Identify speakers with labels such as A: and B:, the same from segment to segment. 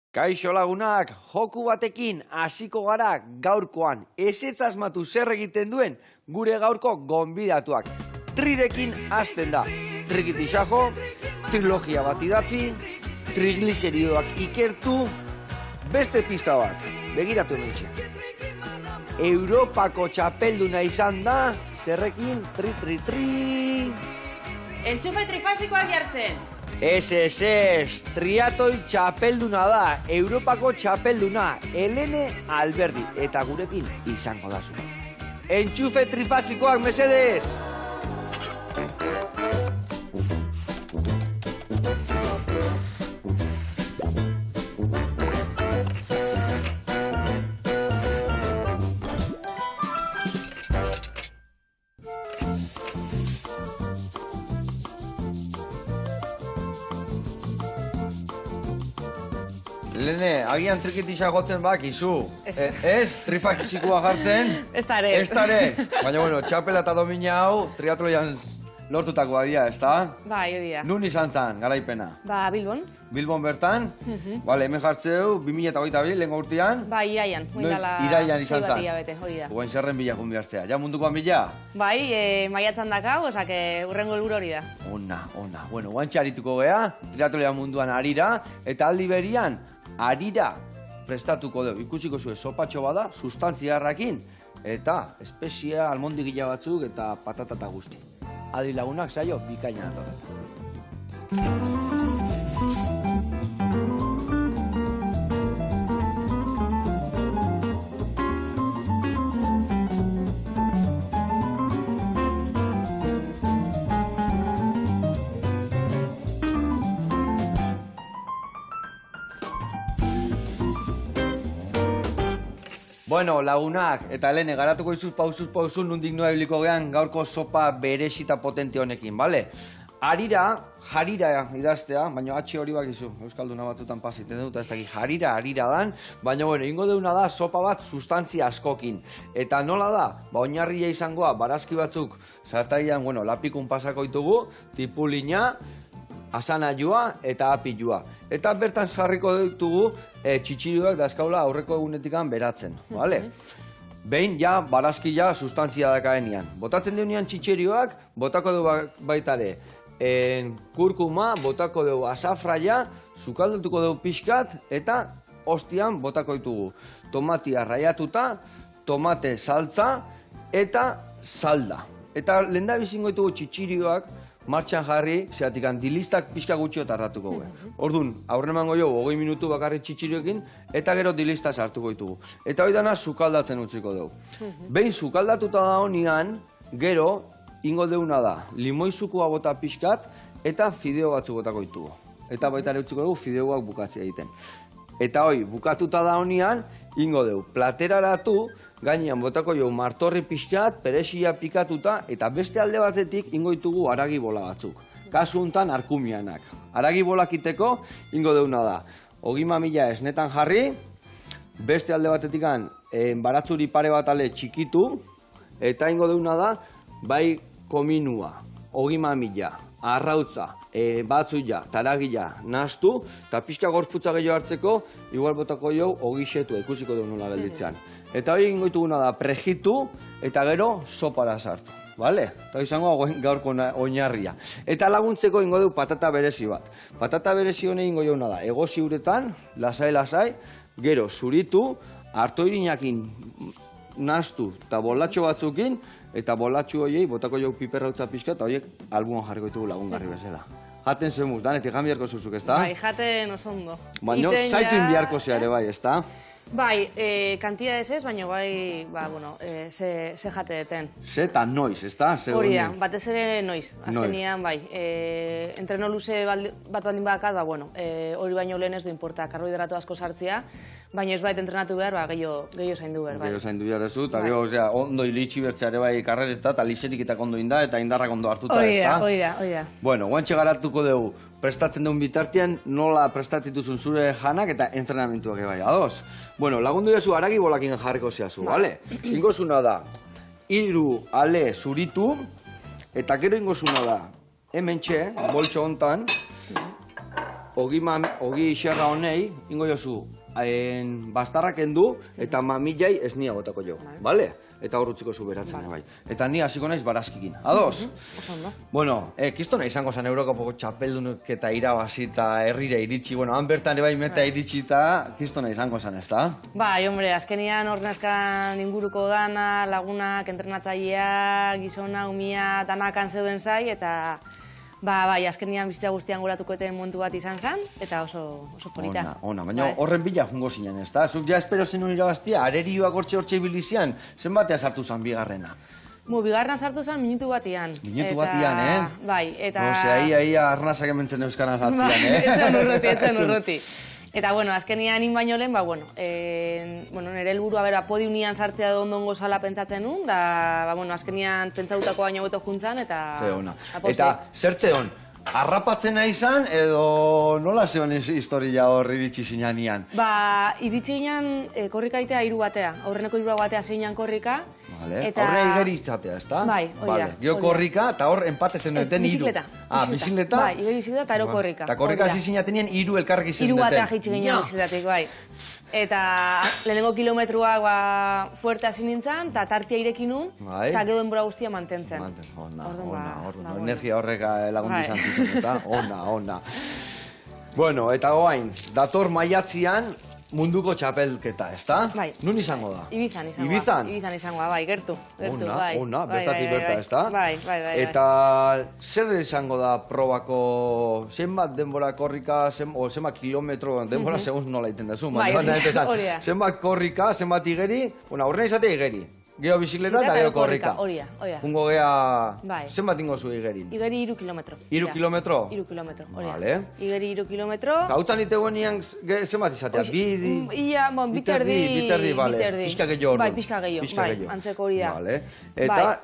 A: Kaixo lagunak, joku batekin hasiko gara gaurkoan. Ezetz asmatu zer egiten duen gure gaurko gonbidatuak. Trirekin hasten da. Trikitisajo, trilogia bat idatzi, trigliseridoak ikertu, beste pista bat. Begiratu hementxe. Europako txapelduna izan da, zerrekin tri.
B: Entxufe trifasikoak jartzen.
A: Ez, triatoi txapelduna da, Europako txapelduna, Helene Alberdi, eta gurekin izango da zu. Entxufe trifasikoak, mesedez! Lene, agian trikitisa gotzen bakizu. Ez, trifasikoa jartzen.
B: Ez tare.
A: Baina, bueno, txapela eta domina hau triatloian lortutakoa dira, ez da?
B: Bai, odia.
A: Nun izan zan, garaipena?
B: Ba, Bilbon.
A: Bilbon bertan? Bale, hemen jartzeu, 2022, lehenko urtean?
B: Ba, iraian.
A: Iraian izan zan.
B: Guen
A: zerren bila junbiartzea. Ja mundukoan bila?
B: Bai, maiatzan dakau, osake urrengo helburu hori da.
A: Ona. Bueno, guantxe harituko gea, triatloia munduan arira, eta aldi berian, arira prestatuko dugu. Ikusiko zuen, sopatxo bada, sustantziarrakin, eta espezia, almondigila batzuk, eta patata guzti. Adi lagunak, saio, bikaina datorrela. Bueno, lagunak, eta Helene, garatuko izuz pausuz, nundik noa ebiliko gehan gaurko sopa beresita potente honekin, bale? Jarira idaztea, baina atxe hori bakizu, euskalduna batutan pasiten dut, ez dakit jarira dan, baina bueno, ingo deuna da sopa bat sustantzia askokin. Eta nola da, oinarria izangoa, barazki batzuk, sartaian, bueno, lapikun pasako ditugu, tipulina, asana joa eta api joa. Eta bertan sarriko ditugu txitxirioak dazkaula aurreko egunetikan beratzen, bale? Behin, ja, barazkia sustantzia dakaenean. Botatzen deunean txitxirioak, botako dugu baitare kurkuma, botako dugu asafraia, sukaldatuko dugu pixkat, eta ostian botako ditugu tomatia raiatuta, tomate saltza eta salda. Eta lehen da bizingo ditugu txitxirioak, martxan jarri, zehatikan dilistak pixka gutxio tarratuko gue. Orduan, aurre emango jo, 20 minutu bakarrik txitxirioekin, eta gero dilista sartuko ditugu. Eta hori dana sukaldatzen utziko dugu. Behin sukaldatuta da honian, gero, ingo deuna da, limoizukua bota pixkat, eta fideo batzuk botako ditugu. Eta baita ere utziko dugu, fideoak bukatzea egiten. Eta hoi, bukatuta da honian, ingo dugu, plateraratu, gainean botako jo martorri pixkat, peresia pikatuta, eta beste alde batetik ingo ditugu haragi bola batzuk. Kasu hontan arkumianak. Haragi bolakiteko ingo deuna da. 30.000 esnetan jarri, beste alde batetik baratzuri pare bat ale txikitu, eta ingo deuna da, bai kominua, 30.000, arrautza, batzuia, taragila, nastu, eta pixka gorputza gehiago hartzeko, igual botako jo, ogixetu, ikusiko dugu nola gelditzean. Eta hori egingo dituguna da prejitu eta gero sopara sartu, bale? Eta izango gaurko oinarria. Eta laguntzeko ingo dugu patata berezi bat. Patata berezi hone ingo jauna da, egozi uretan, lasai, gero zuritu, hartoirinakin nastu eta bolatxo batzukin, eta bolatxo horiei botako jau piperrautza pixka, eta horiek albuan jarriko ditugu lagungarri bezala. Jaten zemuz, danetik jan biharko zuzuk, ez da?
B: Bai, jaten oso ondo.
A: Baina zaitu biharko zeare bai, ez da?
B: Bai, kantidades ez, baina bai, bueno, ze jate deten.
A: Ze eta noiz, ez da?
B: Hori da, batez ere noiz. Azkenian, bai, entreno luze bat baldin badakat, bueno, hori baino lehen ez du importa, karbohidrato asko sartzea, baina ez bait entrenatu behar, gehiago zaindu behar.
A: Gehiago zaindu behar ez du, eta gero ondo ilitsi bertzeare bai karrereta, eta liserik eta ondo inda, eta indarrak ondo hartuta, ez da?
B: Hori da.
A: Bueno, guantxe garatuko dugu, prestatzen duen bitartean, nola prestatituzun zure janak eta entrenamentuak bai, ados? Bueno, lagundu dezu haragi bolakin jarriko zehazu, bale? Ingozuna da, 3 ale zuritu, eta gero ingozuna da, hemen txe, boltxo hontan, ogi xerra honei, ingo jozu, bastarrak endu eta mamillai esnia botako jo, bale? Eta hor utziko zu beratzen, bai. Eta ni hasiko naiz barazkikin. Ados?
B: Oso ondo.
A: Bueno, kistona izango zen Eurokopoko txapeldunak eta irabazi eta herrira iritsi. Bueno, han bertan ere bai meta iritsi eta kistona izango zen, ezta?
B: Bai, hombre, azkenian hor neskan inguruko dana, lagunak, entrenatzailea, gizona, umia, danakan zeuden zai, eta bai, azkenian bizitza guztian goratuko eten momentu bat izan zen, eta oso polita.
A: Ona, baina horren bila jungo zinen, ezta? Zuk ja espero zenun irabaztia, arerioak hortxe ibili zian, zenbatea sartu zen bigarrena?
B: Bigarrena sartu zen minutu batian.
A: Minutu batian,
B: Bai, eta...
A: Ahí arnazak ementzen euskaraz atzian,
B: Etzen urruti. Eta, bueno, azkenian in baino lehen, nire helburua bera podiunian sartzea ondongo zala pentsatzen nun, da, azkenian pentsatutako baino beto juntzan, eta...
A: Ze ona. Eta, zertze hon, harrapatzen nahi izan, edo nola zeon historia hor iritsi zinanian?
B: Iritsi ginen korrika itea 3 batea. Aurreneko 3 batea zeinan korrika.
A: Horre igeri izatea, ezta?
B: Bai, hori da.
A: Gio korrika, eta hor empate zen den 3.
B: Bizikleta.
A: Bizikleta?
B: Bai, igeri bizikleta eta ero korrika.
A: Eta korrika hasi zinatenien 3 elkarrik izan duten.
B: 3 batea jitsi ginen bizikletatik, bai. Eta lehenengo kilometroak fuerte hasi nintzen, eta tartia irekin nun, eta gero denbora guztia mantentzen.
A: Ona. Energia horrek lagundu izan zizun, ezta? Ona. Bueno, eta goain, dator maiatzian munduko txapelketa, ezta?
B: Bai.
A: Nun izango da?
B: Ibizan izango da.
A: Ibizan?
B: Ibizan izango da, bai, gertu.
A: Ona, bertatik berta, ezta?
B: Bai.
A: Eta zer izango da probako, zenbat denbora korrika, o zenbat kilometro, denbora segun nola iten dezu.
B: Bai, hori da.
A: Zenbat korrika, zenbat igeri, horrena izatea igeri. Geo bizikleta eta gero korrika.
B: Hori da.
A: Jungo gea, zenbat ingo zu igerin?
B: Igeri 3 kilometro.
A: 3 kilometro?
B: 3 kilometro, hori da.
A: Vale.
B: Igeri 3 kilometro.
A: Gautan ite guenian zenbat izatea?
B: Biterdi,
A: bale. Pixka gehiago ordu.
B: Bai, pixka gehiago, antzeko hori da.
A: Vale. Eta,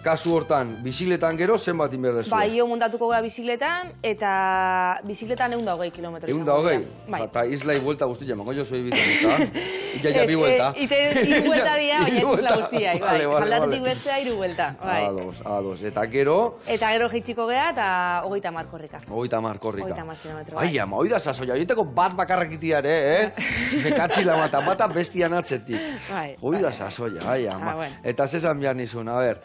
A: kasu hortan, bizikletan gero zenbat inberdezu?
B: Bai, jo montatuko gara bizikletan, eta bizikletan 120 kilometro.
A: 120?
B: Bai.
A: Eta islai buelta guzti jamango jo zoi bizan, eta? Ita bi buelta.
B: Iru buelta dira, baina ez isla guztiak, bai. Saldatetik bestea 3 buelta, bai.
A: Ados. Eta gero?
B: Eta gero jitsiko geha, eta 30 korrika.
A: 30 korrika.
B: 30 kilometro, bai.
A: Ai, ama, hoi da sasoia, horietako bat bakarrak itiare, Nekatxila mata, bata bestian atzetik. Hoi da sasoia, ai, ama. Eta zezan behar nizun, a ber,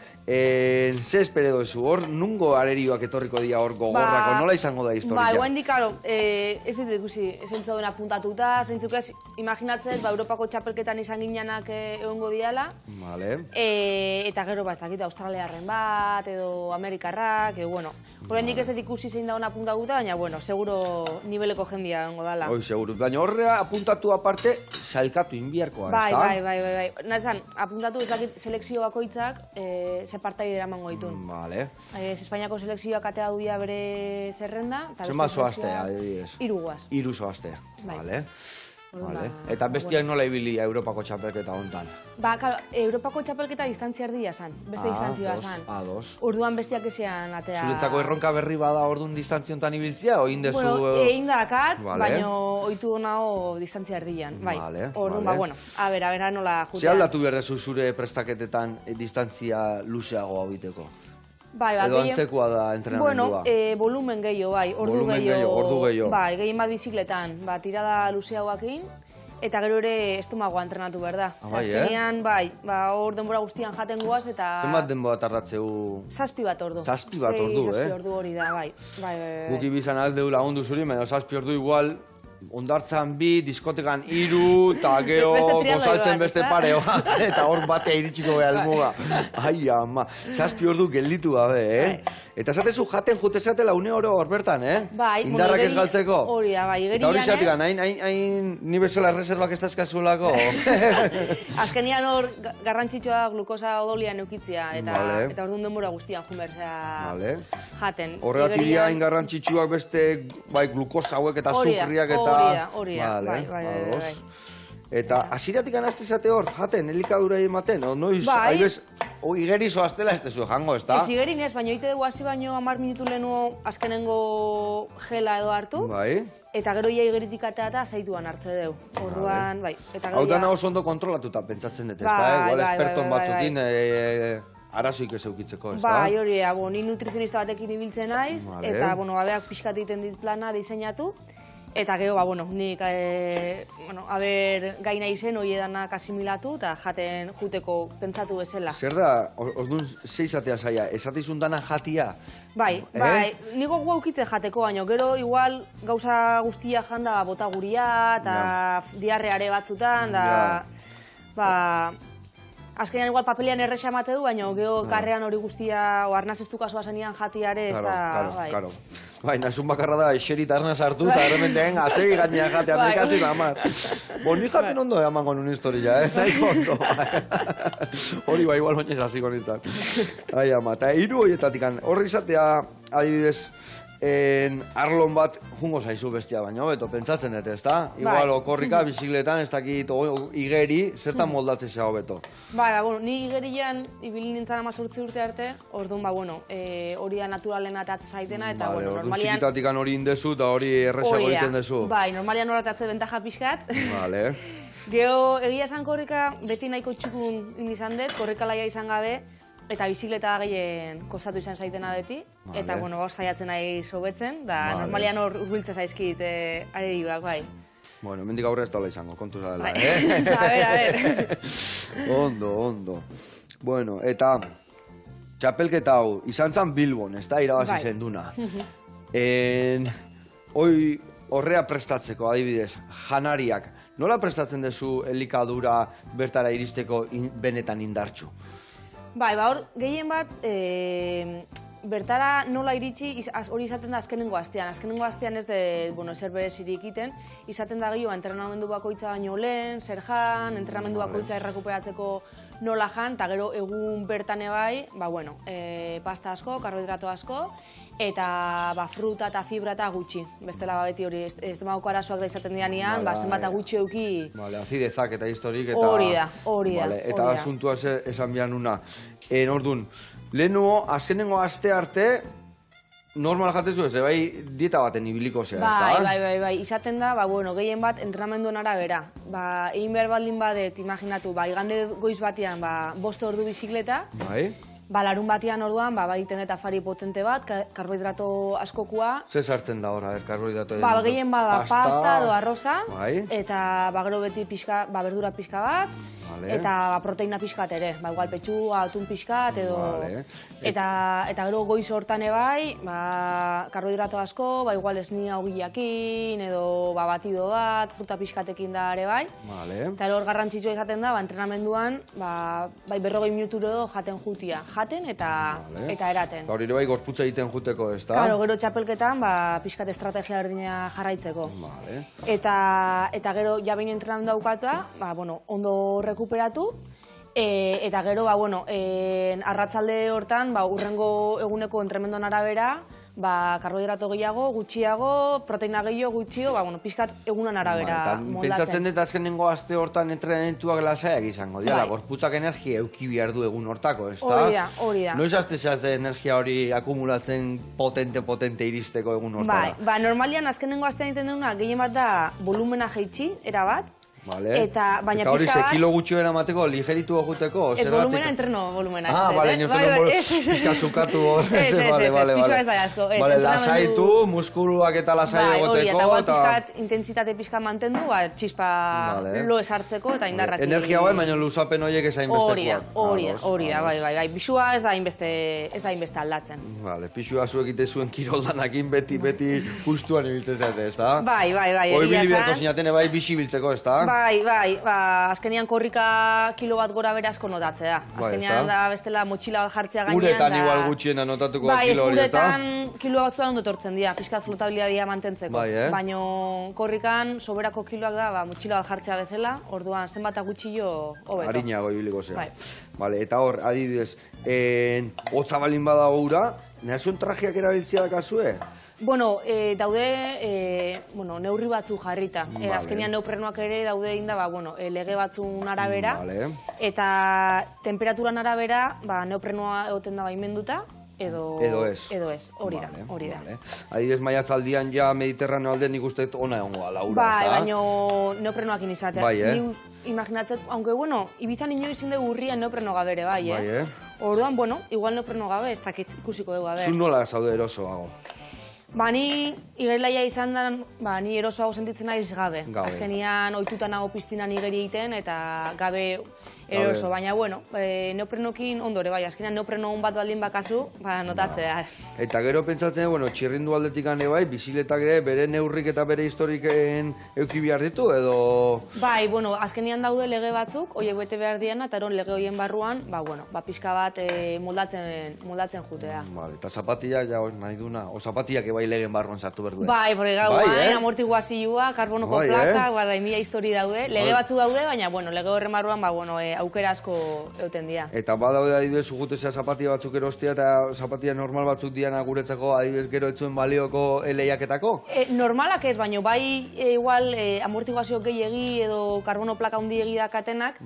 A: ze espere dozu, hor nungo arerioak etorriko dira hor gogorrako, nola izango da historia?
B: Guen dikaro, ez ditut ikusi, zentzu duen apuntatuta, zentzuk ez, imaginatzen, Europako txapelketan izan ginenak egongo diala.
A: Vale.
B: Eta gero, ez dakit, Australiarren bat, edo Amerikarrak, bueno. Horrendik ez dut ikusi zein da hona apuntatuta, baina, bueno, seguro nibeleko jendia egongo dala.
A: Hoi, seguro. Baina horrea apuntatu aparte, salkatu inbiarkoa, ez da?
B: Bai. Nahetan, apuntatu ez dakit selekzio bakoitzak, ze partai dira mango ditun.
A: Vale.
B: Espainiako selekzioak atea duia bere zerrenda.
A: Zenba zoaztea, adibidez?
B: 3 guaz.
A: 3 zoaztea, vale. Eta bestiak nola ibili Europako txapelketa hontan?
B: Claro, Europako txapelketa distantzia erdia zan, beste distantzioa zan. Orduan bestiak ezean atea...
A: Zuretzako erronka berri bada orduan distantzia hontan ibiltzia, o indezu...
B: Bueno, egin dakat, baina oitu honao distantzia erdian, bai. Orduan, bueno, a ber, nola jutea.
A: Ze aldatu berdezu zure prestaketetan distantzia luzeago hau biteko? Edo antzekoa da entrenamendua?
B: Bueno, volumen gehiago, bai, ordu gehiago. Bai, gehien bat bizikletan, tirada luzeagoak egin, eta gero ere estomagoa entrenatu behar da. Azkenean, bai, hor denbora guztian jaten guaz, eta...
A: Zenbat denbora tardatzeu?
B: 7 bat ordu.
A: 7 bat ordu,
B: 7 ordu hori da, bai.
A: Guk ibizan aldeu lagundu zuri, baina 7 ordu igual... Ondartzan 2, diskotekan 3, eta gero gozaltzen beste pareo, eta hor batea iritsiko behar muga. Ai, ama, 7 ordu gelditu gabe, Eta zatezu jaten jutezatela une oro hor bertan,
B: Bai,
A: indarrak ez galtzeko.
B: Hori da, bai, igeri
A: Eta hori zatik, hain ni bezala reservak ez dazkazuelako.
B: Azkenian hor garrantzitsua da glukosa odolian eukitzia, eta orduan denbora guztian junberzea jaten.
A: Horregatik dira hain garrantzitsuak beste glukosa hauek eta azukriak eta...
B: Hori da, bai.
A: Eta hasiratik anazte izate hor, jaten, elikadura ematen, o noiz, haibez, igeri zoaztela ez tezu jango, ez da?
B: Ez igerin ez, baina oite dugu hasi baino 10 minutu lehenu azkenengo gela edo hartu.
A: Bai.
B: Eta gero ia igeritik atea eta zaituan hartze deu. Orduan, bai.
A: Hau dana oso ondo kontrolatuta pentsatzen dut, ez da? Igual esperton batzukin arazoik ez eukitzeko, ez da?
B: Bai, hori, ni nutrizionista batekin ibiltzen naiz, eta, beak pixkat egiten dit plana diseinatu, eta gero, nik, gai nahi zen, hori edanak asimilatu, eta jaten juteko pentsatu bezala.
A: Zer da, orduan, ze izatea zaila, esatizun dana jatia?
B: Bai, niko guaukitze jateko, baina gero igual gauza guztia janda bota guria, eta diarreare batzutan, azkenean igual papelian erresa emate du, baina gero karrean hori guztia, o arnaz ez du kasua zenian jatiare, ez da...
A: Claro. Bai, nazun bakarra da, eserita arnaz hartu, eta errementeen azegi gainean jatea, nekatzi namar. Ni jaten ondo emango nun historia, nahiko ondo. Hori bai, igual oinez hasiko nintzen. Ai, ama, eta hiru horietatik, horri izatea, adibidez, arlon bat jungo zaizu bestia baino, beto, pentsatzen dut, ez da? Igual, okorrika, bizikletan, ez dakit, igeri, zertan moldatzen zego beto?
B: Ni igerian ibili nintzen 18 urte arte, orduan, hori da naturalen atatze zaitena, eta, normalian...
A: Orduan txikitatik hori indezu, eta hori errezago egiten dezu.
B: Bai, normalian horatatze bentaja pixkat.
A: Vale.
B: Gero, egia esan korrika, beti nahiko txukun izan dut, korrika laia izan gabe, eta bizikleta gehien kostatu izan zaitena beti, eta, saiatzen nahi sobetzen, da normalian hor urbiltza zaizkit areribak, bai.
A: Bueno, mendik aurre ez daula izango, kontu zadela,
B: A ver.
A: Ondo. Bueno, eta txapelketa hau, izan zan Bilbon, ez da, irabazi zenduna. Horrea prestatzeko, adibidez, janariak, nola prestatzen duzu elikadura bertara iristeko benetan indartxu?
B: Bai, hor, gehien bat, bertara nola iritsi, hori izaten da azkenengo astean. Azkenengo astean ez ezer berezirik iten, izaten da gehiago entrenamendu bakoitza baino lehen, zer jan, entrenamendu bakoitza errekuperatzeko nola jan, eta gero egun bertane bai, pasta asko, karbohidrato asko, eta fruta eta fibra eta gutxi. Bestela beti hori, ez demagoko arazoak da izaten dianean, zenbat gutxi euki...
A: Azidezak eta historik eta...
B: Hori da.
A: Eta asuntua esan behar nuna. Orduan, lehenuo, azkenengo aste arte, normal jatezu ez, bai dieta baten ibiliko zea, ez da?
B: Bai, izaten da, gehien bat entrenamenduen arabera. Egin behar baldin badet, imaginatu, igande goiz batean, 5 ordu bizikleta, larun batean orduan, egiten eta afari potente bat, karbohidrato askokua.
A: Zer sartzen da hor, karbohidrato?
B: Gehien bada pasta edo arroza, eta gero beti berdura pixka bat, eta proteina pixkat ere, igual petxua, atun pixkat, edo... Eta gero goiz hortan ebai, karbohidrato asko, igual esnia ogiakin, edo batido bat, fruta pixkatekin da ere bai. Eta hor garrantzitsua izaten da, entrenamenduan, 40 minuturo edo jaten jutia. Jaten eta eraten.
A: Hori ere bai gorputza egiten juteko, ez da?
B: Claro, gero txapelketan, pixkat estrategia berdina jarraitzeko. Eta gero, jabein entrenamendu daukata, ondo rekuperatu, eta gero, arratzalde hortan, urrengo eguneko entremendoan arabera, karbohidrato gehiago, gutxiago, proteina gehiago, gutxio, pixkat egunan arabera moldatzen.
A: Pentsatzen dut azkenengo aste hortan entrenamentuak lasaiak izango, diala, gorputzak energia euki behar du egun hortako, ez da?
B: Hori da.
A: Noiz azte zeazte energia hori akumulatzen potente iristeko egun hortara?
B: Normalian azkenengo astean egiten duguna, gehien bat da volumena jeitsi, erabat, eta
A: hori ze kilo gutxio eramateko, ligeritu eguteko?
B: Ez volumena, entreno volumena.
A: Pixka zukatu hor.
B: Pixua ez da jazko.
A: Lasaitu, muskuluak eta lasai egoteko.
B: Eta gual pixkat, intentsitate pixkat mantendu, txispa lo esartzeko eta indarrak.
A: Energia bai, baina luzapen horiek ezain bestekoak.
B: Hori da, bai. Pixua ez da inbeste aldatzen.
A: Pixua zuek ite zuen kiroldanakin beti justuan ibiltzen zaite, ez da?
B: Bai.
A: Hoi biliberko zinatene bai bixi biltzeko, ez da?
B: Bai, azkenian korrika kilo bat gora bere asko notatzea. Azkenian da bestela motxila bat jartzea gainean.
A: Uretan igual gutxiena notatuko kilo hori eta?
B: Bai, uretan kilo bat zuen ondo tortzen dira, pixkat flotabilitatea mantentzeko. Baina korrikan soberako kiloak da motxila bat jartzea bezala, orduan zenbat gutxillo hobeto.
A: Harinago ibiliko zea. Eta hor, adibidez, hotza balin bada ura, nahazuen trajeak erabiltzea dakazue?
B: Daude neurri batzu jarrita. Azkenean neoprenoak ere daude inda lege batzun arabera. Eta temperaturan arabera neoprenoa egoten da baimenduta. Edo ez, hori da.
A: Adibidez, maiatzaldian ja Mediterraneo alde nik uste ona egongo da, laura, ez da?
B: Baina neoprenoakin izatea. Imaginatzen, aunque, Ibizan inoiz inde urrian neopreno gabere, bai, Orduan, bueno, igual neopreno gabe, ez dakit ikusiko dugu, a ber.
A: Zu nola zaude erosoago?
B: Ba, ni igerilaia izan da, ni erosoago sentitzen naiz gabe. Azkenian ohituta nago piztinan igeri egiten eta gabe eroso, baina, bueno, neoprenokin ondore, bai, azkenean neopreno bat baldin bakazu, notatzea.
A: Eta gero pentsatzen, bueno, txirrindu aldetik gane bai, biziletak ere bere neurrik eta bere historiken euki behar ditu, edo...
B: Bai, bueno, azkenian daude lege batzuk, horiek bete behar diena, eta eron lege horien barruan, ba, bueno, pixka bat moldatzen jutea.
A: Vale, eta zapatilla, ja, nahi duna, o zapatillak ebai legen barruan sartu behar duen.
B: Bai, porque gau, amortiguazioa, karbonoko plakak, mila histori daude, lege batzu daude, baina, bueno, lege horren barruan, ba, bueno, aukera asko euten dira.
A: Eta badaude adibidez ugutezea zapatia batzuk erostia eta zapatia normal batzuk diana guretzako adibidez gero etzuen balioko lehiaketako?
B: Normalak ez, baina bai igual amortiguazio gehiegi edo karbono plaka hundi dakatenak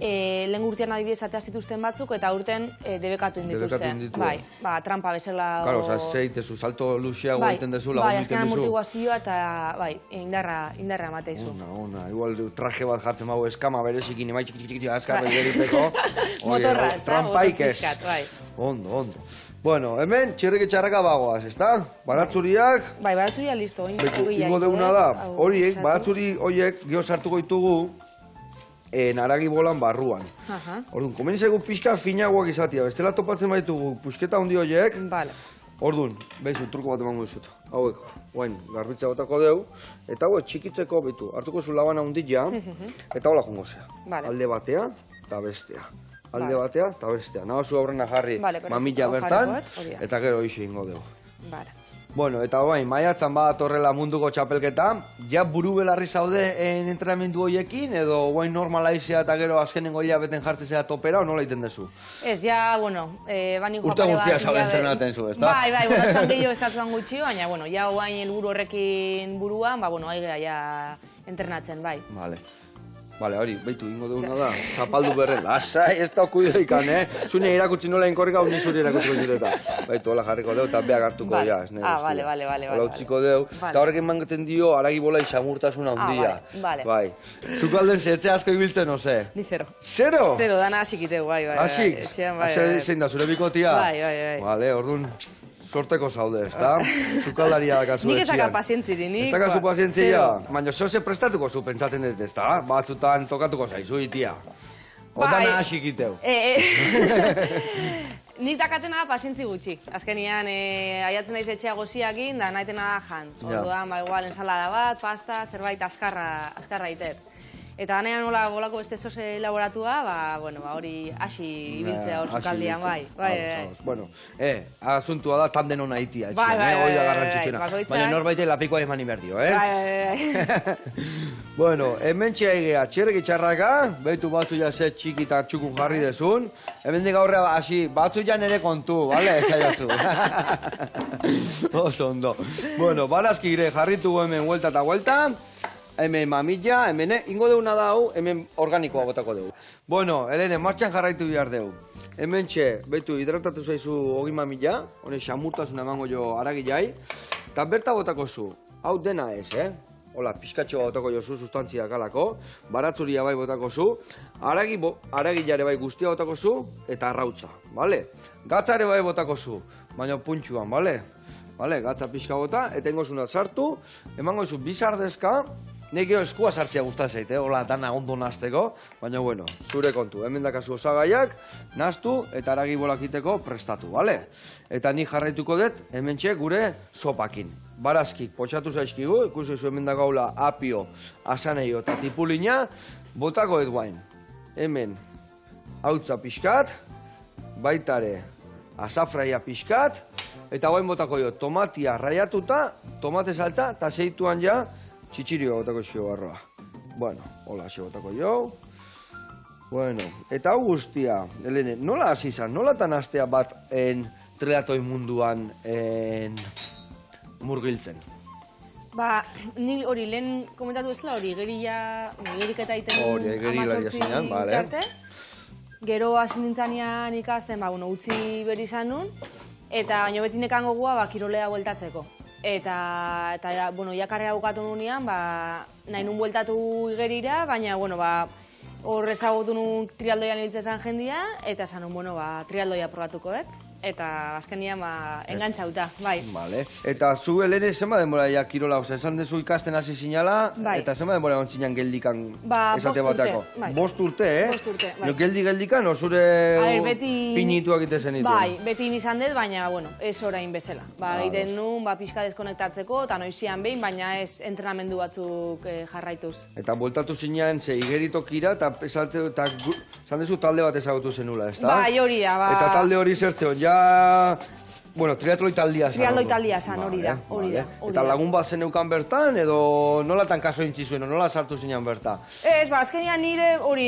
B: lehen urtean adibidez atea zituzten batzuk eta urten debekatu indituzte. Bai, trampa bezala...
A: Claro, oza, zeitezu, salto luxiago egiten dezu, lagun egiten dezu.
B: Bai, azken amortiguazioa eta indarra emateizu.
A: Ona, igual traje bat jartzen mago eskama berezikin, imai txiki azkarra igeripeko.
B: Motorra,
A: trampaik ez. Ondo. Bueno, hemen txirrik etxarraka bagoaz, ezta? Baratzuriak...
B: Bai, baratzuriak listo.
A: Ingo deuna da, horiek, baratzuri horiek geho sartuko ditugu naragi bolan barruan. Orduan, komeni zaigu pixka finagoak izatea, bestela topatzen baitugu pusketa handi horiek. Orduan, behizu, truko bat emango dizut. Hauek, guain, garbitza botako deu, eta hauek txikitzeko behitu, hartuko zu labana hundia, eta hola jongo zea. Alde batea eta bestea. Alde batea eta bestea. Nagozu aurrena jarri mamila bertan, eta gero iso ingo deu. Bueno, eta bain, maiatzan bat horrela munduko txapelketa, ja buru belarri zaude entrenamendu horiekin, edo guain normala izea eta gero azkenengo hilabeten jartzen zera topera, o nola iten dezu?
B: Ez, ja, bueno, bani guapare bat...
A: Urte guztia zaude entrenaten zu, ezta?
B: Bai, botatzen gehiago estatuan gutxi, baina, bueno, ja guain helburu horrekin buruan, ba, bueno, aigea ja entrenatzen, bai.
A: Bale, hori, behitu, ingo duguna da, zapaldu berren, lasai, ez da okuidoikan, Zune irakutsi nola inkorrika, honi zuri irakutsiko zuteta. Baitu, hola jarriko deu, eta beak hartuko ja, ez nire
B: bale.
A: Hola utziko deu, eta horrekin mangaten dio, aragi bola isamurtasuna handia. Bai. Zuko alden zetze asko ibiltzen, oze?
B: Ni zero.
A: Zero?
B: Zero, dana asikiteu, bai.
A: Asik? Zein da, zure bikotia?
B: Bai.
A: Bale, orduan... Sorteko zaude, ezta? Zukaldaria dakazu etxian.
B: Nik ezaka pazientziri, nik...
A: Ez dakazu pazientzia? Baina zoze prestatuko zu pentsatzen dut, ezta? Batzutan tokatuko zaizu, itia. Otana asikiteu.
B: Nik dakatena da pazientzi gutxi. Azkenian, aiatzen naiz etxea goziakin, da nahitena da jan. Orduan, igual, ensalada bat, pasta, zerbait askarra itet. Eta ganean bolako beste zoze elaboratua, hori hasi ibiltzea hor zukaldian, bai.
A: Bueno, asuntua da tan denona itia, hori da garrantzitsena. Baina norbait lapikoa emani berdio,
B: Bai.
A: Bueno, hemen txeaigea, txerreki txarraka, behitu batzu ja ze txiki eta txukun jarri dezun. Hemen dik aurrera hasi, batzu ja nere kontu, bale, esaiazu. Oso ondo. Bueno, balazki gire jarritugu hemen huelta eta huelta. Hemen mamilla, hemen ingo deuna da hau, hemen organikoa botako dugu. Bueno, Helene, martxan jarraitu behar dugu. Hemen txe, behitu, hidratatu zaizu hogi mamilla, hone xamurtasuna emango jo aragilai, eta berta botako zu, hau dena ez, Hola, pizkatxoa botako jozu, sustantziak alako, baratzuria bai botako zu, aragilare bai guztia botako zu, eta arrautza, bale? Gatzare bai botako zu, baina puntxuan, bale? Bale, gatza pixka bota, eta ingo zunat sartu, emango zu bizardezka, nekio eskua sartzea guztatzeit, hola, dana ondo nazteko, baina, bueno, zure kontu, hemen dakazu osagaiak, naztu eta aragi bolakiteko prestatu, bale? Eta nik jarraituko dut, hemen txek gure sopakin. Barazkik potxatu zaizkigu, ikusi zu hemen dakaula apio, asaneio eta tipulina, botako dut guain. Hemen, hautza pixkat, baitare, azafraia pixkat, eta guain botako jo, tomatia raiatuta, tomate saltza, eta zeituan ja, txitxirioa botako xio barroa. Bueno, hola, xio botako jo. Bueno, eta hau guztia, Helene, nola hasi izan, nola tan astea bat triatoi munduan murgiltzen?
B: Ba, ni hori lehen komentatu ezela hori, geriketa egiten
A: amazortzi
B: arte. Gero hasi nintzanean ikasten, utzi berri izan nun, eta baino beti nekan gogua kirolea bueltatzeko. Eta, jakarrea bukatu nunean, nahi nun bueltatu igerira, baina, hor ezagutu nun trialdoian ibiltzen zen jendia, eta esan nun, bueno, trialdoia probatuko dut. Eta azkenian engantzauta, bai.
A: Vale. Eta zu Helene, zenba denbora ja kirola, esan dezu ikasten hasi zinala, eta zenba denbora egon zinan geldikan esate bateako? 5 urte, eh?
B: 5 urte, bai.
A: Geldikan, o zure pinituak ite zen ditu?
B: Bai, beti izan dut, baina, bueno, ez orain bezala. Egiten nun, pixka deskonektatzeko, eta noizian behin, baina ez entrenamendu batzuk jarraituz.
A: Eta bueltatu zinean, igeritokira, eta esan dezu talde bat ezagutu zenula, ez da?
B: Bai, hori da,
A: Eta talde hori zertzeon, bueno, triatloi taldia zan.
B: Triatloi taldia zan, hori da.
A: Eta lagun bat zeneukan bertan, edo nolatan kaso intzizuen, nola sartu zinean berta?
B: Ez, azkenean nire hori,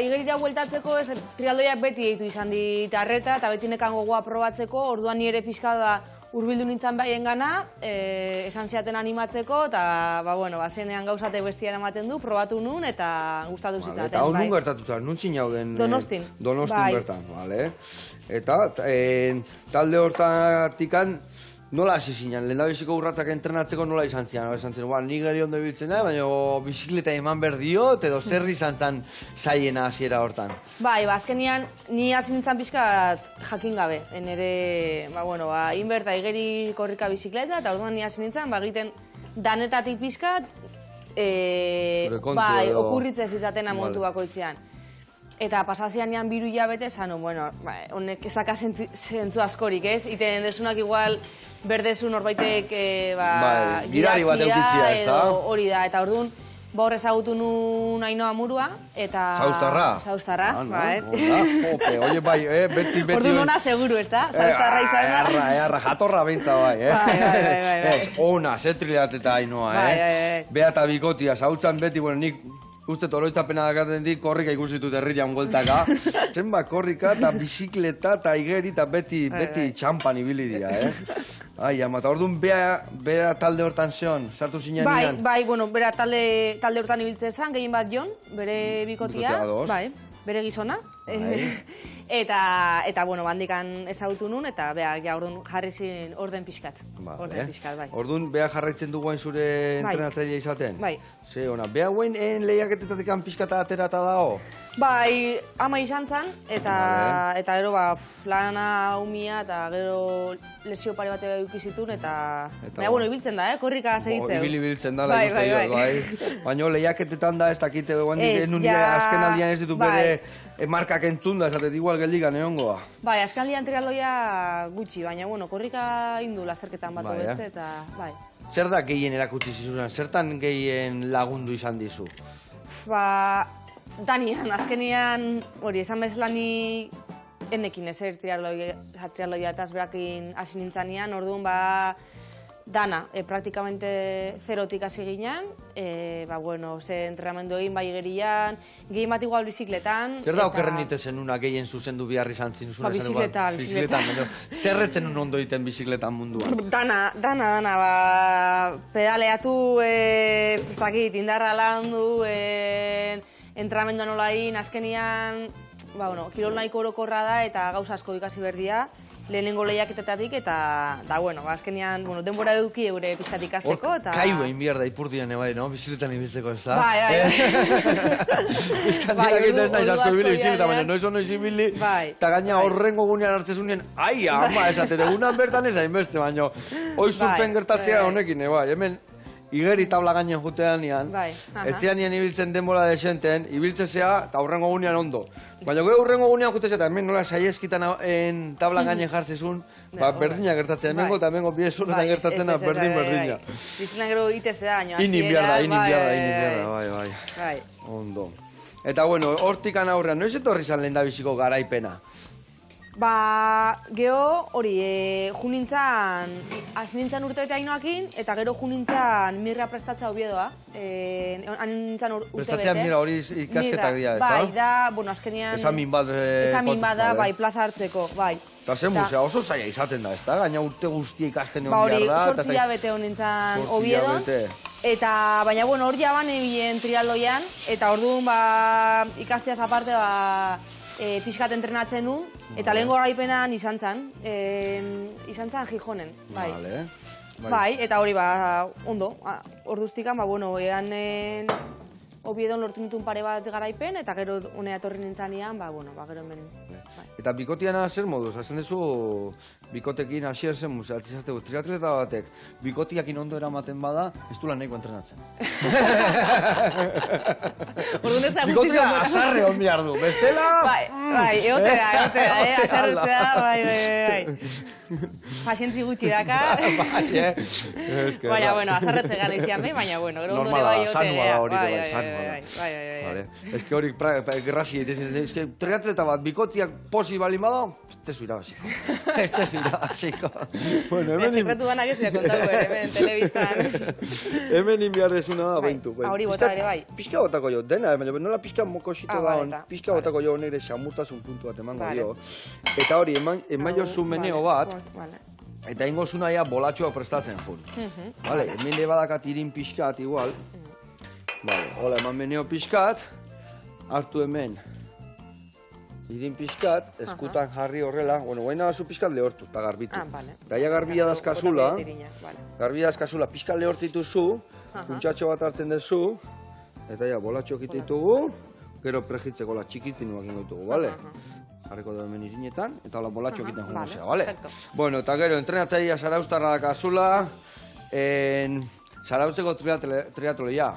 B: igerira bueltatzeko, trialdoiak beti ditu izan dit arreta, eta beti nekan gogoa probatzeko, orduan nire pixka da hurbildu nintzen behien gana, esan ziaten animatzeko, eta, zenean gauzate bestian ematen du, probatu nun, eta gustatu zitaten.
A: Eta hor nun gertatuta, nun zinauden?
B: Donostin.
A: Donostin bertan, bale. Eta talde hortatikan nola hasi zinan? Lehendabiziko urratzak entrenatzeko nola izan zian? Esan zen, ni geri ondo ibiltzen da, baina bizikleta eman behar diot, edo zer izan zen zaiena hasiera hortan?
B: Bai, azkenean, ni hasi nintzen pixkat jakin gabe. Nere, inberta igeri korrika bizikleta, eta orduan ni hasi nintzen, egiten danetatik pixkat, okurritzen zizaten amontu bakoitzean. Eta pasazian ean 2 hilabete, esan, honek ez daka zentzu askorik, ez? Iten desunak igual berdezun horbaitek
A: gidari bat eukitzia, ez da?
B: Hori da, eta orduan, hor ezagutu nun Ainoa Murua, eta...
A: Zauztarra?
B: Zauztarra,
A: Oie, bai, beti...
B: Orduan ona seguru, ez da? Zauztarra izan da?
A: Erra, jatorra bintza, bai,
B: Bai.
A: Ona, zetrilat eta Ainoa, Bea eta bikotia, zautzan beti, nik... Uste toroitzapena dakaten di, korrika ikusitut herrian goltaka. Zenba korrika eta bizikleta eta igeri eta beti txampan ibili dira, Ai, ama, eta orduan bea talde hortan zeon, sartu zinen nian?
B: Bai, bera talde hortan ibiltzen zen, gehien bat jon, bere bikotia. Bai, bere gizona. Eta, bandikan ezagutu nun, eta bea, orduan jarri zin orden pixkat. Orden pixkat, bai.
A: Orduan, bea jarraitzen duguain zure entrenatzailea izaten?
B: Bai.
A: Ze, ona, bea guen lehiaketetatik pixkata aterata dago?
B: Bai, ama izan zen, eta gero, lana umia, eta gero lesio pare bate eukizitun, eta... Baina, ibiltzen da, korrika segitzeu.
A: Ibiltzen da, bai. Baina lehiaketetan da, ez dakite, azken aldian ez ditu bere markak entzun da, esatet igual geldikan egongoa. Bai,
B: azken aldian trialdoia gutxi, baina, korrika indu lasterketan bat beste, eta, bai.
A: Zer da gehien erakutsi zizuzan? Zertan gehien lagundu izan dizu?
B: Danian, azkenian, esan bezala ni enekin ezer trialdoia eta berakin hasi nintzanean, orduan dana, praktikamente zerotik hasi ginen, ze entrenamendu egin bai igerian, gehien bat igual bizikletan.
A: Zer da okerren itezen una gehien zuzendu behar izan zinuzun?
B: Bizikletan.
A: Zerretzen un ondo iten bizikletan munduan?
B: Dana, pedaleatu, ez dakit, indarra landu, entrenamendu nola egin, azkenian, kirol nahiko orokorra da eta gauza asko ikasi berdia, lehenengo lehiaketetatik, eta, azkenian, denbora eduki eure pizkat ikasteko, eta...
A: Kaiu egin behar da ipurdian, no? Bizikletan ibiltzeko, ez da?
B: Bai.
A: Bizkantiak eta ez naiz asko ibili bizikleta, baina noiz ibili, eta gaina horrengo gunean hartzezunien, ai, ama, esaten egunan bertan ez hainbeste, baina hoi zurtzen gertatzea honekin, hemen, igeri tabla gainen jutean nian, etzean nian ibiltzen denbora desenten, ibiltzen zea, eta hurrengo gunean ondo. Baina gero hurrengo gunean jutezea, eta hemen nola saiezkitan tabla gainen jartzezun, berdina gertatzen, hemengo eta hemengo biezunetan gertatzen da, berdina.
B: Bizikletan gero itezea, baina
A: inin biarda, bai. Ondo. Eta hortikan aurrean, noiz etorri zan lehendabiziko garaipena?
B: Geho, hori, junintzan, hasi nintzen urtebete Ainoakin, eta gero junintzan mirra prestatza Obiedoa. Nintzen urtebete.
A: Prestatzea mirra hori ikasketak dira, ez da?
B: Bai, da, azkenean...
A: Esamin bat...
B: Esamin bat da, bai, plaza hartzeko, bai.
A: Eta zen musea oso zaila izaten da, ez da? Gaina urte guztia ikasten egon behar da.
B: Hori, 8 hilabete hon nintzen Obiedon. Eta, baina, hor jaban ebien trialdoian, eta orduan, ikasteaz aparte, pixkat entrenatzen du, eta lehen goraipenan izan zen Gijonen, bai. Bai, eta hori, ondo, orduztikan, ean Obiedon lortu nituen pare bat garaipen, eta gero honea etorri nintzanean, gero hemen.
A: Eta bikotiana zer moduz? Hazen duzu bikotekin hasier zen musea, atizategu, triatleta batek bikotiakin ondo eramaten bada, ez du lan nahiko entrenatzen. Bikotia azarre hon behar du, bestela...
B: Bai, egotea, azarretzea, bai. Pazientzi gutxi daka. Baina, azarretze gara izan behin, baina, gero ondo ere bai egotea. Bai.
A: Ez que hori grazi egiten, ez que triatleta bat bikotiak posi bali bada, ez tezu irabaziko. Ez tezu irabaziko.
B: Sekretu da nahi ez dira kontatu ere, hemen, telebistan.
A: Hemen inbiar dezuna da, baintu.
B: Hori bota ere, bai.
A: Pixka botako jo, dena, nola pixka mokosito da hon, pixka botako jo nire xamurtasun puntu bat emango dio. Eta hori, eman jozu meneo bat, eta ingo zu naia bolatxoak prestatzen jun. Hemen de badakat irin pixkat igual. Hola, eman meneo pixkat, hartu hemen irin pixkat, eskutan jarri horrela, guain nabazu pixkat lehortu eta garbitu. Eta ja garbia dazkazula, pixkat lehortitu zu, kuntxatxo bat hartzen dezu, eta ja, bolatxoak ditugu, gero prejitzeko la txikitinuak ingoitugu, bale? Jarriko dugu hemen irinetan, eta hola bolatxoak egiten jungo zea, bale? Bueno, eta gero, entrenatzaia Zarauztarra dakazula, Zarautzeko triatloia,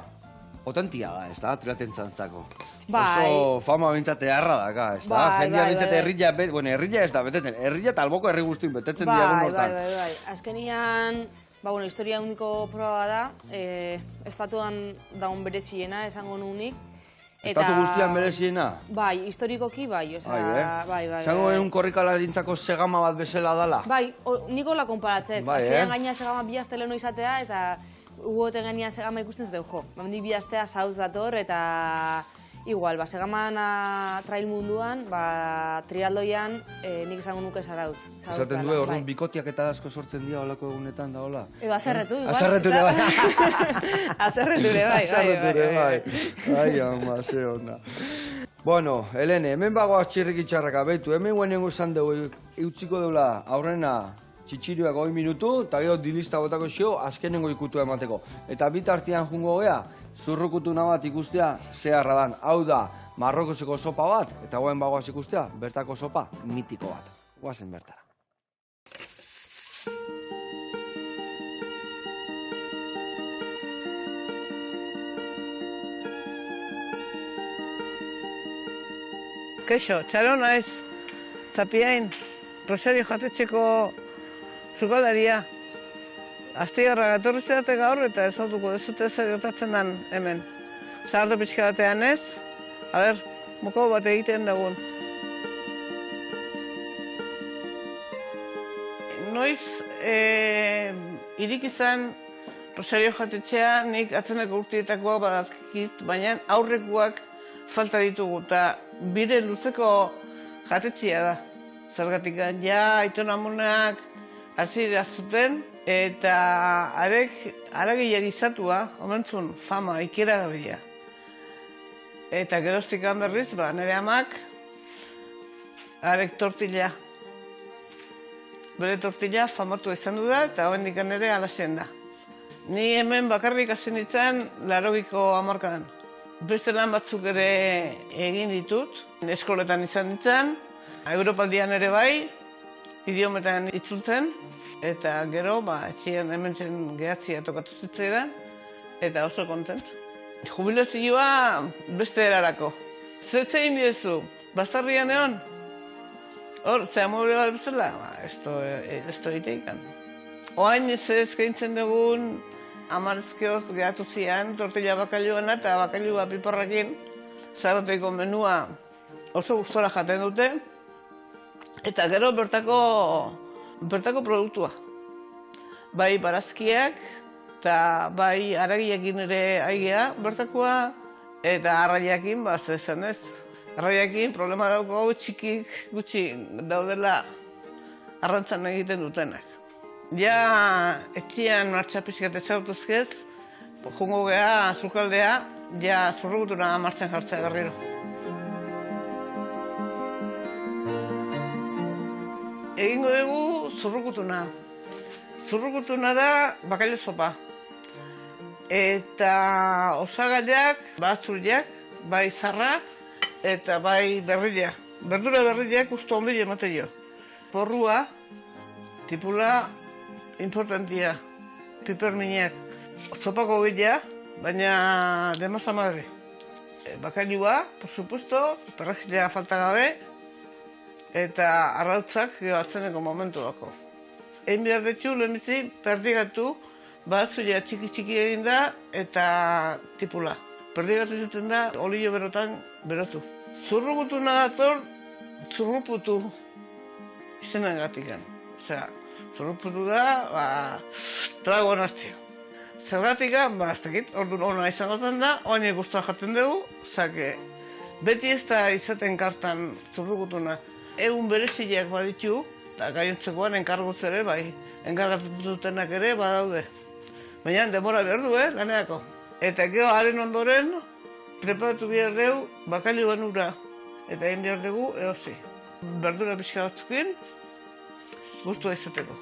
A: potentia da, ez da, triatentzantzako. Oso fama bintzate harra daka, ez da? Jendia bintzate herria, herria ez da, betetzen, herria eta alboko herri guztien betetzen diagun hortan.
B: Bai. Azkenian, historia uniko proba da, estatuan daun bereziena, esango nunik.
A: Estatu guztian bereziena?
B: Bai, historikoki bai, bai.
A: Zango egun korrikalarintzako segama bat bezala dala?
B: Bai, niko la konparatzet. Azkenean gaina segama bihazte leheno izatea, eta ugote genia segama ikusten zede, jo. Bamendik bihaztea sauz dator, eta igual, segaman trail munduan, trialdoian nik esango nuke Zarauz.
A: Esaten du, orduan bikotiak eta asko sortzen dira olako egunetan da, hola?
B: Edo, azerretu, igual.
A: Azerretu ere bai.
B: Azerretu ere bai.
A: Azerretu ere bai. Ai, ama, ze onda. Bueno, Helene, hemen bagoaz txirrik itxarraka, behitu, hemen guenengo esan dugu, eutziko deula aurrena txitxirioak 2 minutu, eta gero dilista botako xio, azkenengo ikutu emateko. Eta bitartian jungo gea, zurrukutuna bat ikustea zeharra dan. Hau da, Marrokozeko sopa bat, eta goen bagoaz ikustea, bertako sopa mitiko bat. Goazen bertara.
C: Keixo, txaro naiz, Zapiain, Rosario jatetxeko zukaldaria. Astigarra gatorri zerate gaur eta ez autuko dezute zer gertatzen den hemen. Zahardo pixka batean ez, moko bat egiten dagun. Noiz, irik izan Rosario jatetxea nik atzeneko urtietakoak badazkikizt, baina aurrekuak falta ditugu eta bide luzeko jatetxea da. Zergatik ja Aiton Amonak hasi zuten eta aragia gizatua, omentzun fama ikeragarria. Eta geroztik berriz, nire amak arek tortilla. Bere tortilla famatu izan du da eta hoendik ere alazen da. Ni hemen bakarrik hasi nintzen 80ko hamarkadan. Beste lan batzuk ere egin ditut, eskoletan izan nintzen, Europaldian ere bai, idiometan itzultzen, eta gero, etxean hemen zen gehatzia tokatu zitzaidan, eta oso kontent. Jubilazioa beste erarako. Zer zein diezu, bastarrian egon? Hor, ze amore bat bezala? Ez doiteikan. Oain ez eskaintzen dugun, 10 ezkeoz gehatu zian, tortilla bakailuana eta bakailua piparrakin, Zarauteko menua oso gustora jaten dute, eta gero bertako produktua. Bai barazkiak, eta bai aragiakin ere aigea bertakoa, eta arraiakin, esan ez. Arraiakin problema dauko txikik gutxi daudela arrantzan egiten dutenak. Ja, etxian martxa pixkat ezautuzkez, jungo geha, zukaldea, ja zurrugutuna martxan jartzea berriro. Egingo dugu zurrugutuna. Zurrugutuna da bakailu sopa. Eta osagaiak, batzuriak, bai zarra eta bai berria. Berdura berriak uste onbile emate jo. Porrua, tipula importantia, piperminak. Zopako bila, baina de masa madre. Bakailua, por supuesto, perrejilea falta gabe, eta arrautzak atzeneko momentu bako. Egin behar detxu, lehenitzi, perdigatu, batzuia txiki egin da, eta tipula. Perdigatu izaten da, olio berotan berotu. Zurrugutuna dator, zurruputu izenagatik. Osea, zurruputu da, trago nartzio. Zergatika, ez dakit, orduan ona izango zen da, oain guztua jaten dugu, zake, beti ez da izaten kartan zurrugutuna. Egun berezileak baditu, eta gainontzekoan enkarguz ere, bai, enkargatu dutenak ere badaude. Baina demora behar du, lanerako. Eta gero haren ondoren, preparatu behar dugu bakailuan ura, eta egin behar dugu eosi. Berdura pixka batzukin, guztua izateko.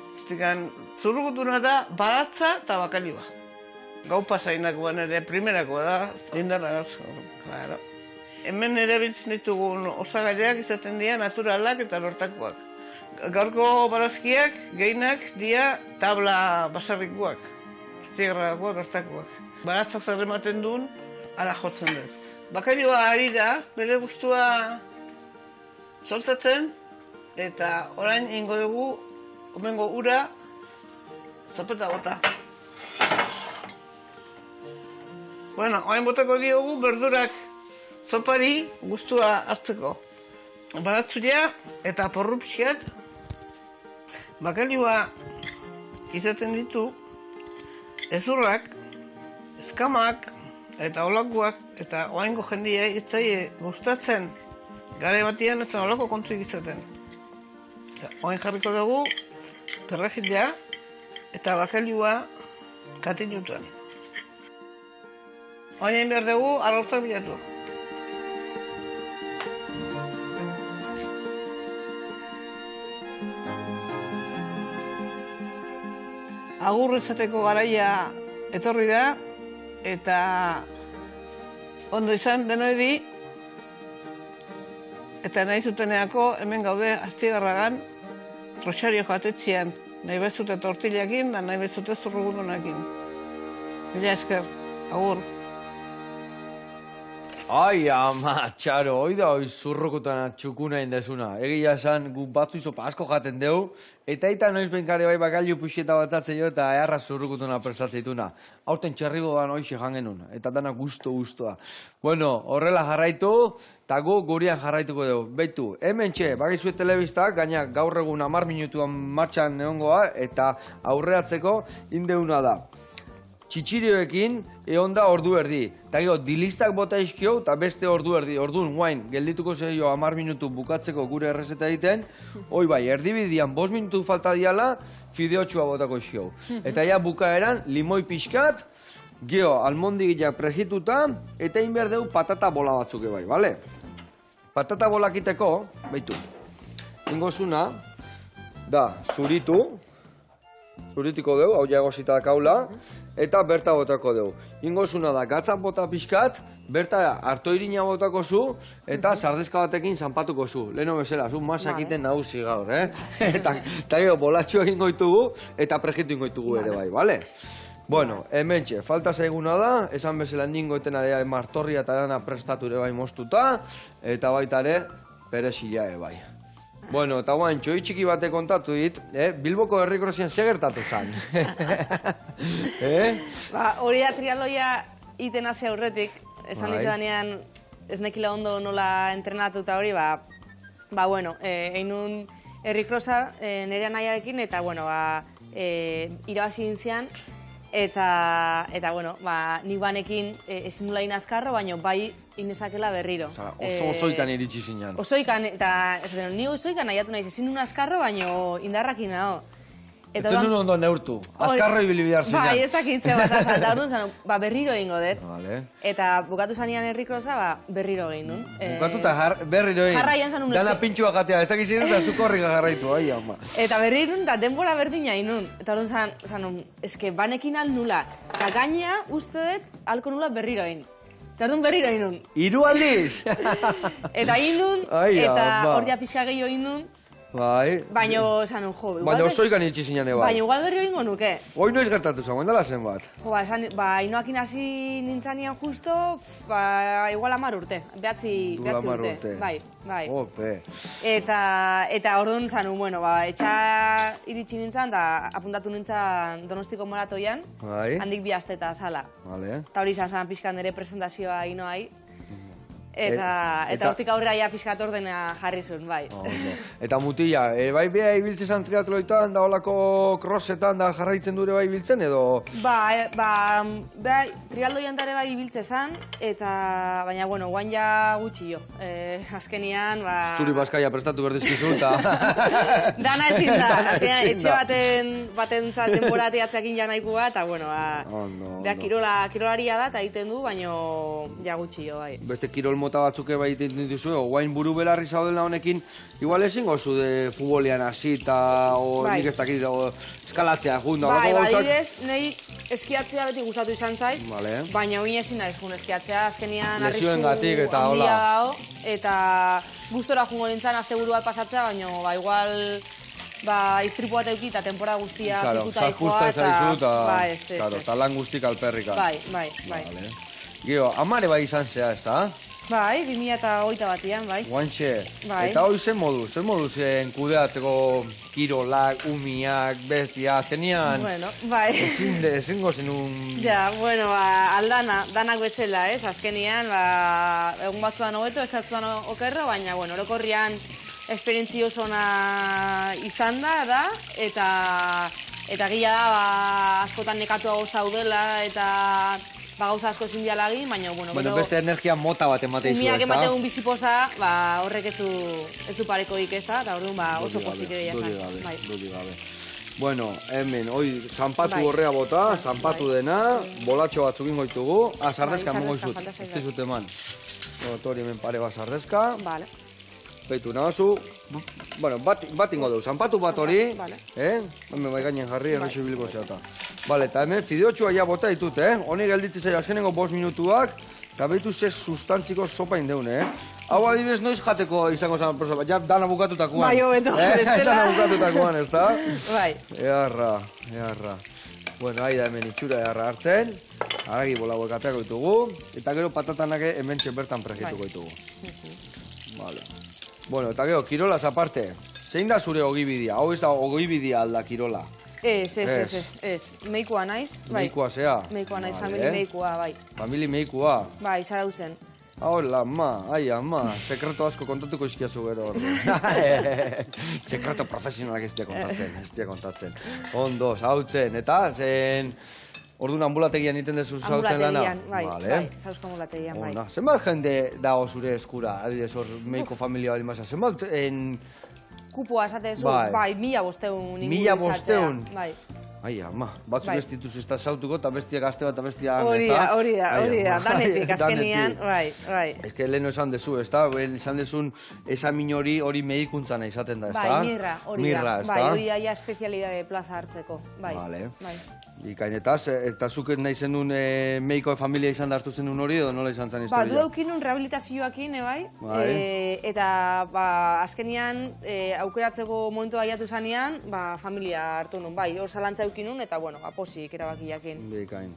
C: Zurrugutuna da badatza eta bakailua. Gau pasainakoan ere, primerakoa da, indarra gartzu. Claro. Hemen ere biltzen ditugun osagaiak izaten dira naturalak eta lortakoak. Gaurko barazkiak, gehienak dira tabla basarrikoak, aztigarrakoak, lortakoak. Baratzak zer ematen duen, ara jotzen dut. Bakailua ari da, bere guztua soltatzen, eta orain ingo dugu, omengo ura, zapeta bota. Bueno, orain botako diogu berdurak zopari guztua hartzeko. Baratzuria eta porrupsiat bakailua izaten ditu ezurrak, eskamak eta olakoak eta oraingo jendia itzaie gustatzen gare batian ez da olako kontuik izaten. Orain jarriko dugu perrejilea eta bakailua katinutuan. Orain behar dugu arrautzak bilatu. Agur izateko garaia etorri da, eta ondo izan denoedi, eta nahi zuteneako hemen gaude Astigarragan, Rosario jatetxean, nahi bezute tortillakin da nahi bezute zurrugurunakin. Mila esker, agur.
A: Ai, ama, txaro, hoi da hoi zurrukutan txukuna indezuna. Egia esan, gu batzu izopa asko jaten dugu, eta eta noiz benkare bai bakailu puxieta batatzen jo eta eharra zurrukutuna prestatzen. Hauten txerribo ban hoixe jangenun, eta dana guztua. Bueno, horrela jarraitu, eta gu gurian jarraituko dugu. Beitu, hemen txe, bakizue telebistak, gaina gaur egun 10 minutuan martxan neongoa, eta aurreatzeko indeuna da. Txitxirioekin egon da ordu erdi. Eta gero, dilistak bota izkio eta beste ordu erdi. Orduan, guain, geldituko zeio 10 minutu bukatzeko gure errezeta egiten. Hoi bai, erdibidian 5 minutu falta diala, fideotxua botako izkio. Eta ja bukaeran, limoi pixkat, gero, almondigilak prejituta, eta egin behar dugu patata bola batzuke bai, bale? Patata bolakiteko, behitu, ingozuna, da, zuritiko dugu, hau jagozita kaula, eta berta botako dugu. Ingozuna da, gatzak bota pixkat, berta hartoirina botako zu, eta sardezka batekin zanpatuko zu. Leheno bezala, zu masakiten nagusi gaur, Eta gero, bolatxo egin goitugu, eta prejitu ingoitugu ere bai, bale? Bueno, hementxe, falta zaiguna da, esan bezala ningo etena dira martorria eta dana prestatu ere bai moztuta, eta baita ere, perezila ere bai. Bueno, eta guain, txoi txiki bate kontatu dit, Bilboko herrikrosian segertatu zan.
B: Hori da trialoia iten hasi aurretik, esan dizudanean ez nekila ondo nola entrenatu eta hori, bueno, egin nun herrikrosa nire nahiarekin, eta, bueno, irabazi dintzean, eta, bueno, nik banekin ezin nula inazkarro, baina bai inezakela berriro.
A: Osoikan iritsi zinean.
B: Osoikan, eta ni osoikan nahiatu nahiz, ezin nuna azkarro, baina indarrakin nago.
A: Ez zenun ondo neurtu, azkarro ibili behar zinan.
B: Bai, ez dakitze bat azan, eta orduan zan, berriro egingo dut.
A: Vale.
B: Eta bukatu zanean herrikrosa, berriro egin nun.
A: Bukatuta berriro egin.
B: Jarraian zan un
A: Dana pintxua gatea, ez dakizien eta zuko horrik jarraitu, ai ama.
B: Eta berriro nun, eta denbora berdina egin nun. Eta orduan zan, eske banekin al nula. Eta gainea, uste dut, alko nula berriro egin. Eta orduan berriro egin nun.
A: 3 aldiz?
B: Eta egin nun, eta hor ja pixka gehiago egin nun.
A: Bai.
B: Baina, esan, jo,
A: baina osoikan itxi zinan eba.
B: Baina igual berrio egingo nuke.
A: Hoi noiz gertatu zen, guendala zen bat?
B: Jo, inoakin hasi nintzanian justo, igual 10 urte. Behatzi urte. Bai.
A: Ope.
B: Eta orduan zanun, bueno, etxa iritsi nintzen, da apuntatu nintzen Donostiko maratoian, handik 2 aste eta zala.
A: Vale.
B: Eta hori izan pixkan nire presentazioa inoai. Eta hortik aurrera ja pixkat ordena jarri zuen, bai.
A: Eta mutila, bai beha ibiltzen zan triatloitan, da holako crossetan, da jarraitzen dure bai ibiltzen, edo?
B: Beha triatloian ere bai ibiltzen zan, baina, bueno, guain ja gutxi jo. Azkenian,
A: Zuri bazkaia prestatu berdizkizu, eta...
B: Dana ezin da, etxe baten temporateatzeakin ja nahikoa, eta, bueno, beha kirolaria da, eta egiten du, baina ja gutxi jo, bai.
A: Beste kirol mota batzuk bai egiten dituzu, guain buru belarri zaudela honekin, igual ezin gozu de futbolian hasi eta nik ez dakit eskalatzea junda.
B: Bai, adibidez, nahi eskiatzea beti gustatu izan zait, baina oin ezin naiz jun eskiatzea, azkenian arrisku handia dago, eta gustora jungo nintzen asteburu bat pasatzea, baina igual istripu bat euki eta temporada guztia pikuta ikoa,
A: eta lan guztik alperrika.
B: Bai.
A: Gio, amare bai izan zea, ez da?
B: Bai, 2008 batian, bai.
A: Guantxe, eta hori zen modu zen kudeatzeko kirolak, umiak, bestia, azkenian...
B: Bueno, bai.
A: Ezingo zenun...
B: Ja, bueno, aldana, danak bezala, ez? Azkenian, egun batzuan hobeto, ez batzuan okerro, baina, bueno, orokorrian esperientzio zona izan da, eta gila da, askotan nekatuago zaudela, eta... gauza asko ezin dialagin, baina, bueno...
A: beste energia mota bat emateizu, ez da?
B: Umiak ematen un bizipoza, horrek ez du parekoik, ez da, eta orduan oso pozik ere jasan.
A: Dudi gabe. Bueno, hemen, zanpatu horrea bota, zanpatu dena, bolatxo batzuk ingoitugu, sardezka mongo izut, ez dizut eman. Tori hemen pare bat sardezka.
B: Vale.
A: Beitu nahazu, bueno, bat ingo dugu, zanpatu bat hori, hemen bai gainen jarri, errexo biliko zeata. Bale, eta hemen fideotxua ja bota ditut, honi gelditzea azkenengo 5 minutuak, eta behitu ze sustantziko sopa indeun, Hau adibidez noiz jateko izango zan prosopa, ja dana bukatutakoan.
B: Bai, hobeto,
A: dana bukatutakoan, ez da?
B: Bai.
A: Earra. Bueno, ahi da hemen itxura earra hartzen, aragi bolauek ateako ditugu, eta gero patatanak hemen bertan prejituko ditugu. Vale. Bueno, eta gero, kirolaz aparte, zein da zure ogibidea? Hau ez da ogibidea alda kirola?
B: Ez. Meikoa naiz, bai.
A: Meikoa zea?
B: Meikoa naiz, famili meikoa, bai.
A: Famili meikoa?
B: Bai, zarautzen.
A: Hola, ama, sekreto asko kontatuko izkiazu gero hori. Sekreto profesionalak ez dira kontatzen. Ondo, zautzen, eta zen... Orduan ambulategian iten dezu zautzen lana?
B: Bai, zauzko ambulategian, bai.
A: Zenbat jende dago zure eskura, adidez hor meiko familia bali masa? Zenbat
B: kupoa esatezu, bai, 1.500 inguru izatea. Bai.
A: Ai, ama, batzuk ez dituz ez da zautuko, eta bestia gazte bat, eta bestia han,
B: ez da? Hori da, danetik, azkenian, bai.
A: Ez que leheno esan dezu, ez da? Esan dezun, esamin hori medikuntzana izaten da, ez da?
B: Bai, mirra, hori da. Bai, hori da ja espezialidade plaza hartzeko, bai.
A: Ikainetaz, eta zuk nahi zenun meiko familia izan da hartu zenun hori, edo nola izan zen historia?
B: Du daukinun rehabilitazioakin, bai? Eta azkenian aukeratzeko momentu aiatu zanean, familia hartu nun, bai, hor zalantza eukinun, eta, bueno, posik erabakiakin.
A: Bikain.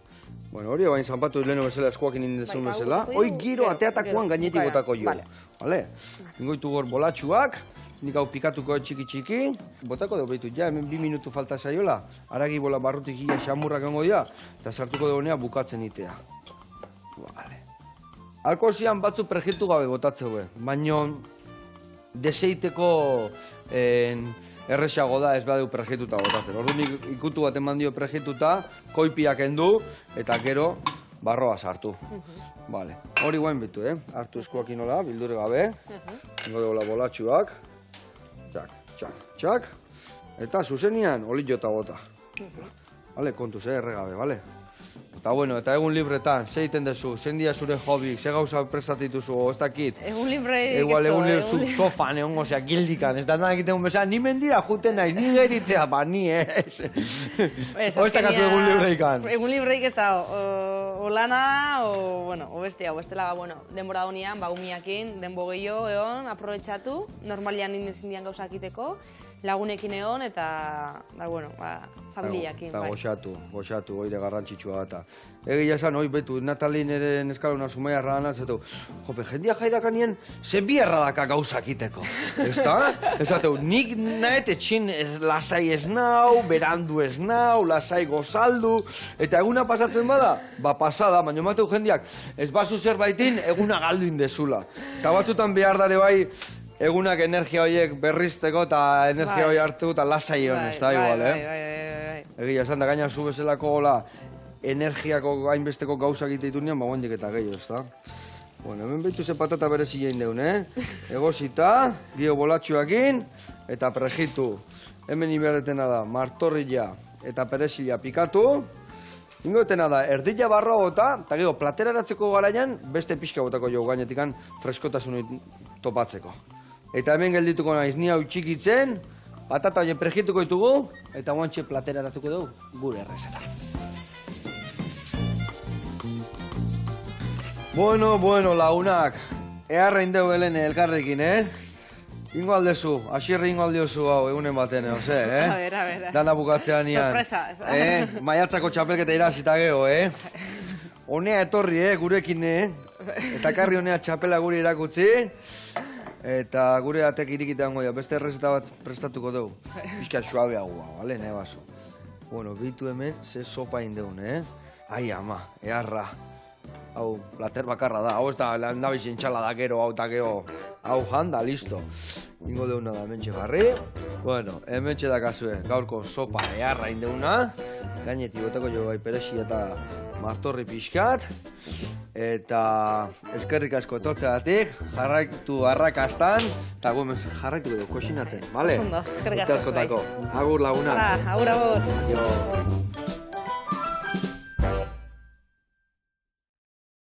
A: Bueno, hori bain zanpatu leheno bezala eskuakin indezun bezala. Hoi giro ateatakoan gainetik botako jo. Bale? Ingoitu gor bolatxuak, nik hau pikatuko txiki-txiki, botako dugu behitu, ja, hemen 2 minutu falta zaiola, aragi bola barrutik gila xamurrak engo dira, eta sartuko dugunea bukatzen itea. Bale. Alkozian batzu prejitu gabe botatzeu, baino deseiteko erresago da ez badeu prejituta botatzen. Orduan ikutu bat eman dio prejituta, koipiak endu, eta gero barroa sartu. Bale. Hori guain bitu, hartu eskuakin hola, bildure gabe, ingo dugu bolatxuak, txak, eta zuzenian olio eta bota. Bale, kontuz, erregabe, bale? Eta bueno, eta egun libretan, ze egiten dezu, zein dia zure hobik, ze gauza prestatituzu, ez dakit?
B: Egun libre
A: Igual egun libre sofan, egon gozea, gildikan, ez da nahi egiten bezala, ni mendira juten nahi, ni geritea, ba, ni ez. O ez dakazu egun libreikan?
B: Egun libreik ez da, o lana, o, bueno, o bestia, o bestela, bueno, denbora honian, ba, umiakin, denbo gehiago, egon, aprobetxatu, normalian ezin dian gauzak iteko, lagunekin egon, eta, bueno, familiakin,
A: bai. Eta goxatu, oire garrantzitsua da. Egia esan, hoi betu, Natalin ere neskalona sumaia erradan, zatu, jope, jendia jaidakanien, ze biarra daka gauzak iteko, ez da? Ezateu, nik nahet etxin lasai ez nau, berandu ez nau, lasai gozaldu, eta eguna pasatzen bada, ba pasada, baina mateu jendiak, ez bazu zerbaitin, eguna galdu indezula. Eta batzutan behar dare bai, egunak energia horiek berrizteko eta energia hori hartu eta lasai egon, ez da igual, Egia, esan da gaina zu bezalako gola energiako hainbesteko gauzak egite nian, ba guandik eta gehiago, ez da? Bueno, hemen behitu ze patata berezi jain deun, Egozita, gio bolatxoakin eta prejitu. Hemen inberdetena da, martorrilla eta perezila pikatu. Ingoetena da, erdila barroa bota, eta gero, platera eratzeko garaian, beste pixka botako jo gainetikan freskotasun topatzeko. Eta hemen geldituko naiz, ni hau txikitzen, patata hori prejituko ditugu, eta guantxe platera eratuko dugu, gure errezeta. Bueno, lagunak, eharrein dugu helene elkarrekin, Ingo aldezu, asirri ingo aldiozu hau egunen baten, ose,
B: A ver.
A: Dana bukatzean nian.
B: Sorpresa.
A: Maiatzako txapelketa irazita geho, Honea etorri, gurekin, Eta karri honea txapela guri irakutzi. Eta gure atek irikitean goia, beste errezeta bat prestatuko dugu. Pixka suabeagoa, bale, nahi baso. Bueno, bitu hemen, ze sopa indeun, Ai, ama, eharra. Hau, plater bakarra da, hau ez da, landabiz entxala da gero, hau eta gero, hau janda, listo. Ingo deuna da, hementxe jarri. Bueno, hementxe dakazue, gaurko sopa eharra indeuna. Gainetik boteko jo bai perexi eta martorri pixkat. Eta eskerrik asko etortzeagatik, jarraitu arrakastan, eta guen jarraitu edo, koxinatzen, bale?
B: Ondo, eskerrik asko.
A: Agur laguna.
B: Agur.
A: Jo.